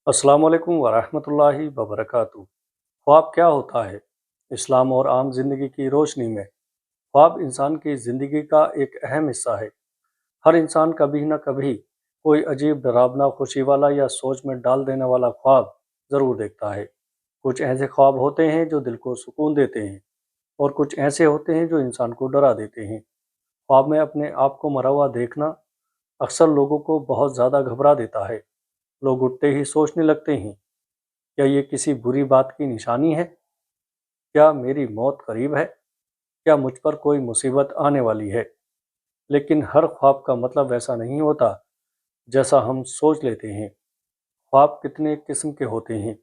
अस्सलाम वालेकुम वरहमतुल्लाहि वबरकातुहू। ख्वाब क्या होता है? इस्लाम और आम जिंदगी की रोशनी में ख्वाब इंसान की ज़िंदगी का एक अहम हिस्सा है। हर इंसान कभी न कभी कोई अजीब, डरावना, खुशी वाला या सोच में डाल देने वाला ख्वाब ज़रूर देखता है। कुछ ऐसे ख्वाब होते हैं जो दिल को सुकून देते हैं और कुछ ऐसे होते हैं जो इंसान को डरा देते हैं। ख्वाब में अपने आप को मरा हुआ देखना अक्सर लोगों को बहुत ज़्यादा घबरा देता है। लोग उठते ही सोचने लगते हैं, क्या ये किसी बुरी बात की निशानी है? क्या मेरी मौत करीब है? क्या मुझ पर कोई मुसीबत आने वाली है? लेकिन हर ख्वाब का मतलब वैसा नहीं होता जैसा हम सोच लेते हैं। ख्वाब कितने किस्म के होते हैं?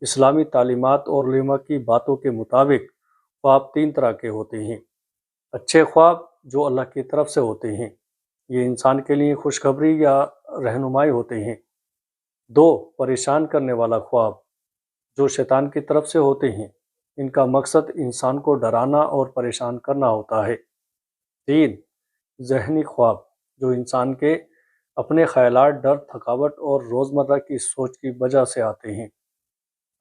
इस्लामी तालीमात और उलेमा की बातों के मुताबिक ख्वाब तीन तरह के होते हैं। अच्छे ख्वाब जो अल्लाह की तरफ से होते हैं, ये इंसान के लिए खुशखबरी या रहनुमाई होते हैं। दो, परेशान करने वाला ख्वाब जो शैतान की तरफ से होते हैं, इनका मकसद इंसान को डराना और परेशान करना होता है। तीन, ज़हनी ख्वाब जो इंसान के अपने ख्यालात, डर, थकावट और रोज़मर्रा की सोच की वजह से आते हैं।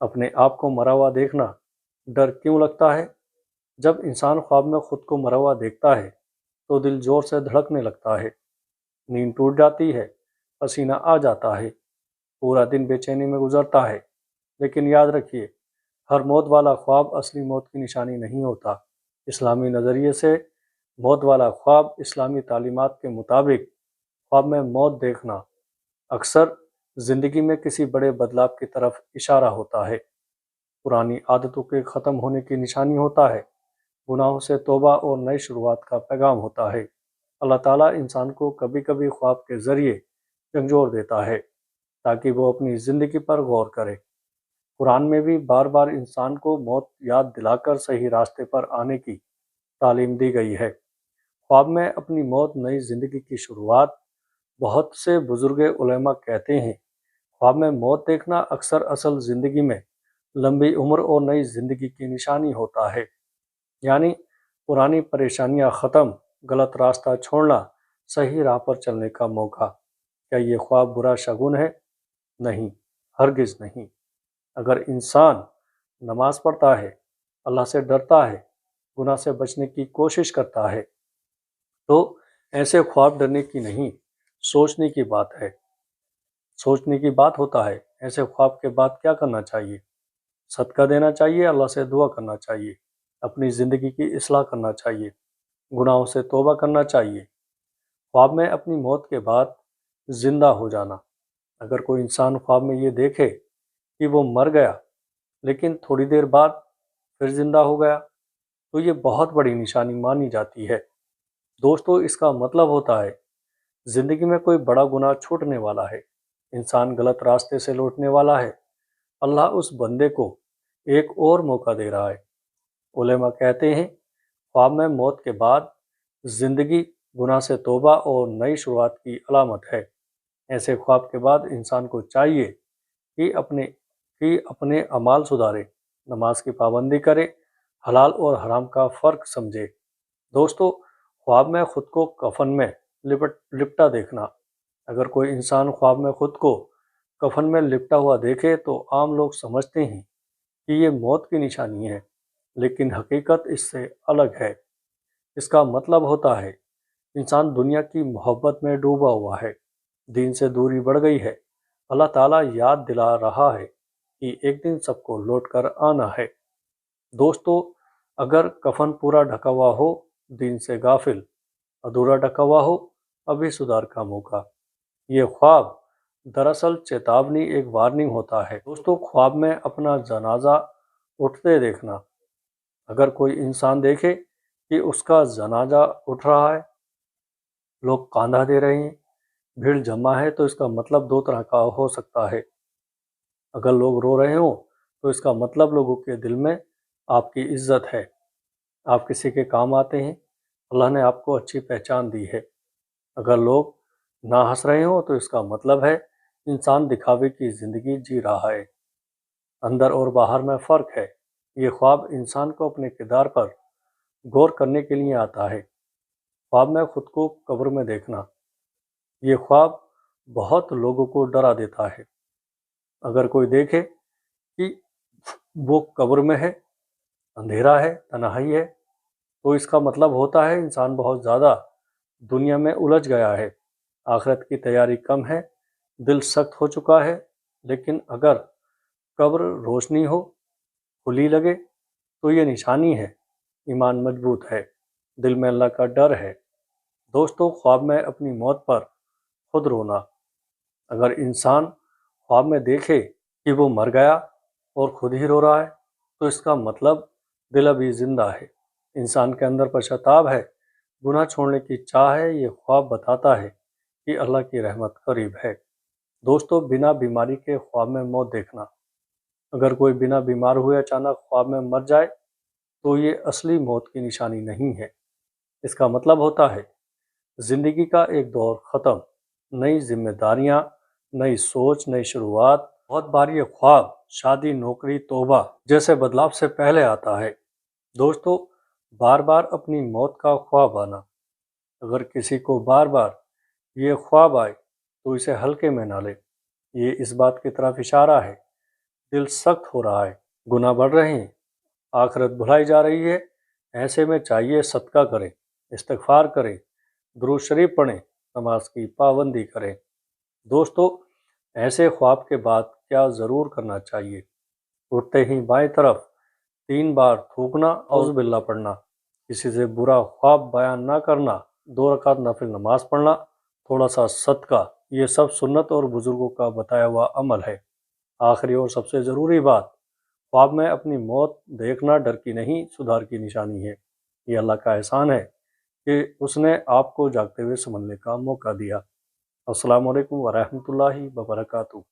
अपने आप को मरा हुआ देखना डर क्यों लगता है? जब इंसान ख्वाब में खुद को मरा हुआ देखता है तो दिल जोर से धड़कने लगता है, नींद टूट जाती है, पसीना आ जाता है, पूरा दिन बेचैनी में गुजरता है। लेकिन याद रखिए, हर मौत वाला ख्वाब असली मौत की निशानी नहीं होता। इस्लामी नज़रिए से मौत वाला ख्वाब इस्लामी तालीमात के मुताबिक ख्वाब में मौत देखना अक्सर ज़िंदगी में किसी बड़े बदलाव की तरफ इशारा होता है, पुरानी आदतों के ख़त्म होने की निशानी होता है, गुनाहों से तौबा और नई शुरुआत का पैगाम होता है। अल्लाह ताला इंसान को कभी कभी ख्वाब के ज़रिए झंझोर देता है ताकि वो अपनी ज़िंदगी पर गौर करे। कुरान में भी बार बार इंसान को मौत याद दिलाकर सही रास्ते पर आने की तालीम दी गई है। ख्वाब में अपनी मौत नई ज़िंदगी की शुरुआत। बहुत से बुजुर्ग उलेमा कहते हैं, ख्वाब में मौत देखना अक्सर असल ज़िंदगी में लंबी उम्र और नई ज़िंदगी की निशानी होता है। यानी पुरानी परेशानियां ख़त्म, गलत रास्ता छोड़ना, सही राह पर चलने का मौका। क्या ये ख्वाब बुरा शगुन है? नहीं, हरगिज़ नहीं। अगर इंसान नमाज पढ़ता है, अल्लाह से डरता है, गुनाह से बचने की कोशिश करता है, तो ऐसे ख्वाब डरने की नहीं, सोचने की बात है। सोचने की बात होता है, ऐसे ख्वाब के बाद क्या करना चाहिए? सदका देना चाहिए, अल्लाह से दुआ करना चाहिए, अपनी ज़िंदगी की इस्लाह करना चाहिए, गुनाहों से तौबा करना चाहिए। ख्वाब में अपनी मौत के बाद जिंदा हो जाना। अगर कोई इंसान ख्वाब में ये देखे कि वो मर गया लेकिन थोड़ी देर बाद फिर जिंदा हो गया, तो ये बहुत बड़ी निशानी मानी जाती है। दोस्तों, इसका मतलब होता है जिंदगी में कोई बड़ा गुनाह छूटने वाला है, इंसान गलत रास्ते से लौटने वाला है। अल्लाह उस बंदे को एक और मौका दे रहा है। उलेमा कहते हैं, ख्वाब में मौत के बाद जिंदगी गुनाह से तौबा और नई शुरुआत की अलामत है। ऐसे ख्वाब के बाद इंसान को चाहिए कि अपने अमाल सुधारे, नमाज की पाबंदी करे, हलाल और हराम का फ़र्क समझे। दोस्तों, ख्वाब में खुद को कफन में लिपटा देखना। अगर कोई इंसान ख्वाब में खुद को कफन में लिपटा हुआ देखे तो आम लोग समझते हैं कि ये मौत की निशानी है, लेकिन हकीकत इससे अलग है। इसका मतलब होता है इंसान दुनिया की मोहब्बत में डूबा हुआ है, दीन से दूरी बढ़ गई है। अल्लाह ताला याद दिला रहा है कि एक दिन सबको लौट कर आना है। दोस्तों, अगर कफन पूरा ढका हुआ हो, दीन से गाफिल, अधूरा ढका हुआ हो, अभी सुधार का मौका। ये ख्वाब दरअसल चेतावनी, एक वार्निंग होता है। दोस्तों, ख्वाब में अपना जनाजा उठते देखना। अगर कोई इंसान देखे कि उसका जनाजा उठ रहा है, लोग कांधा दे रहे हैं, भीड़ जमा है, तो इसका मतलब दो तरह का हो सकता है। अगर लोग रो रहे हो तो इसका मतलब लोगों के दिल में आपकी इज्जत है, आप किसी के काम आते हैं, अल्लाह ने आपको अच्छी पहचान दी है। अगर लोग ना हंस रहे हो तो इसका मतलब है इंसान दिखावे की ज़िंदगी जी रहा है। अंदर और बाहर में फ़र्क है। ये ख्वाब इंसान को अपने किरदार पर गौर करने के लिए आता है। ख्वाब में खुद को कब्र में देखना। ये ख्वाब बहुत लोगों को डरा देता है। अगर कोई देखे कि वो कब्र में है, अंधेरा है, तन्हाई है, तो इसका मतलब होता है इंसान बहुत ज़्यादा दुनिया में उलझ गया है, आखिरत की तैयारी कम है, दिल सख्त हो चुका है। लेकिन अगर कब्र रोशनी हो, खुली लगे, तो ये निशानी है ईमान मजबूत है, दिल में अल्लाह का डर है। दोस्तों, ख्वाब में अपनी मौत पर खुद रोना। अगर इंसान ख्वाब में देखे कि वो मर गया और खुद ही रो रहा है, तो इसका मतलब दिल अभी जिंदा है, इंसान के अंदर पश्चाताप है, गुनाह छोड़ने की चाह है। ये ख्वाब बताता है कि अल्लाह की रहमत करीब है। दोस्तों, बिना बीमारी के ख्वाब में मौत देखना। अगर कोई बिना बीमार हुए अचानक ख्वाब में मर जाए, तो ये असली मौत की निशानी नहीं है। इसका मतलब होता है जिंदगी का एक दौर ख़त्म, नई जिम्मेदारियां, नई सोच, नई शुरुआत। बहुत बार ये ख्वाब शादी, नौकरी, तौबा जैसे बदलाव से पहले आता है। दोस्तों, बार बार अपनी मौत का ख्वाब आना। अगर किसी को बार बार ये ख्वाब आए, तो इसे हल्के में ना ले। ये इस बात की तरफ इशारा है दिल सख्त हो रहा है, गुनाह बढ़ रहे हैं, आखिरत भुलाई जा रही है। ऐसे में चाहिए सदका करें, इस्तिग़फ़ार करें, दुरूद शरीफ पढ़ें, नमाज की पाबंदी करें। दोस्तों, ऐसे ख्वाब के बाद क्या ज़रूर करना चाहिए? उठते ही बाएं तरफ 3 बार थूकना, औज़ बिल्ला पढ़ना, किसी से बुरा ख्वाब बयान ना करना, 2 रकात नफिल नमाज पढ़ना, थोड़ा सा सदका, ये सब सुन्नत और बुज़ुर्गों का बताया हुआ अमल है। आखिरी और सबसे ज़रूरी बात, ख्वाब में अपनी मौत देखना डर की नहीं, सुधार की निशानी है। ये अल्लाह का एहसान है कि उसने आपको जागते हुए समझने का मौका दिया। अस्सलामु अलैकुम वरहमतुल्लाहि वबरकातुहू।